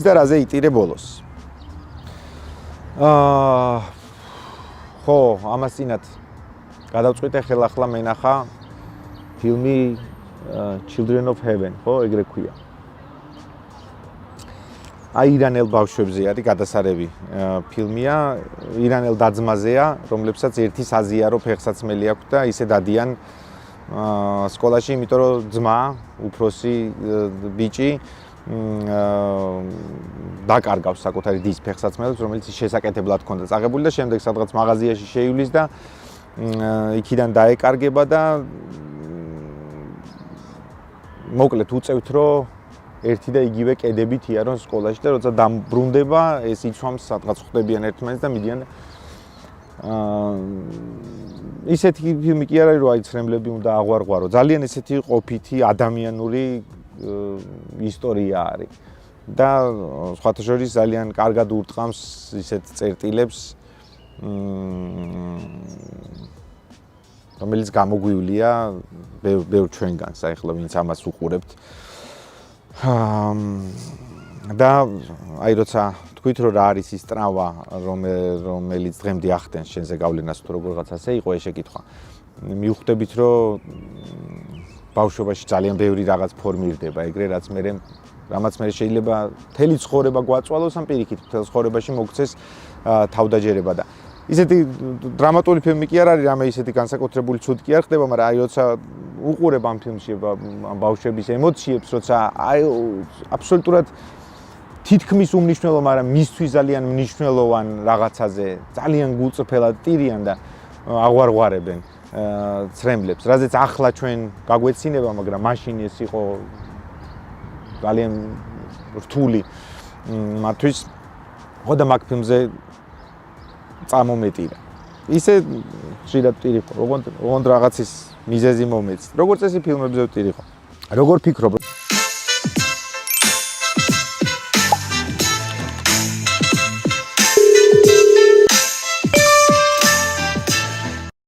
და რაზე იტირე ბოლოს. ხო, ამას წინათ გადავწყვიტე ხელახლა მენახა ფილმი Children of Heaven, ხო, ეგრე ქვია. ირანელ ბავშვებზე არის გადასარევი ფილმია, ირანელ დაძმაზეა, რომლებსაც ერთი საზიარო ფეხსაცმელი აქვს და ისე დადიან სკოლაში, იმიტომ რომ ძმა, უფროსი ბიჭი დაკარგავს საკუთარი დის ფეხსაცმელებს, რომელიც შესაკეთებლად ჰქონდა წაღებული და შემდეგ სადღაც მაღაზიაში შეივლის და იქიდან დაეკარგება და მოკლედ უწევთ, რომ ერთი და იგივე კედებით იარონ სკოლაში და როცა დამბრუნდება, ეს იცვამს სადღაც ხვდებიან ერთმანეთს და მიდიან ისეთი ფილმი კი არ არის, რომ აი ცრემლები უნდა აღვარღვარო. ძალიან ესეთი ყოფითი ადამიანური ისტორია არის. და სხვათა შორის ძალიან კარგად ურტყამს ისეთ წერტილებს, რომელიც გამოგვივლია ბევრ ჩვენგანს, აი ახლა ვინც ამას უყურებთ. და აი როცა თქვით რომ რა არის ის ტრავმა, რომელიც დღემდე ახდენს შენზე გავლენას თუ როგორღაც ასე იყო ეს შეკითხვა. მივხვდებით რომ ბავშვობაში ძალიან ბევრი რაღაც ფორმირდება ეგრე, რამაც მე შეიძლება მთელი ცხოვრება გვაწვალოს ან პირიქით მთელ ცხოვრებაში მოგცეს თავდაჯერება და ისეთი დრამატული ფილმი კი არ არის, რამე ისეთი განსაკუთრებული ცუდი კი არ ხდება, მაგრამ აი როცა უყურებ ამ ფილმში ამ ბავშვების ემოციებს, როცა აი აბსოლუტურად თითქმის უმნიშვნელო, მაგრამ მისთვის ძალიან მნიშვნელოვან რაღაცაზე ძალიან გულწრფელად ტირიან და აღვარღვარებენ ცრემლებს, რაზეც ახლა ჩვენ გაგვეცინება, მაგრამ მაშინ ეს იყო ძალიან რთული მათთვის. ხო და მაგ ფილმზე წამომეტირა. ისე ხშირად ვტირიყო, ოღონდ რაღაცის მიზეზი მომეც. როგორც წესი ფილმებზე ვტირიყო. როგორ ფიქრობ?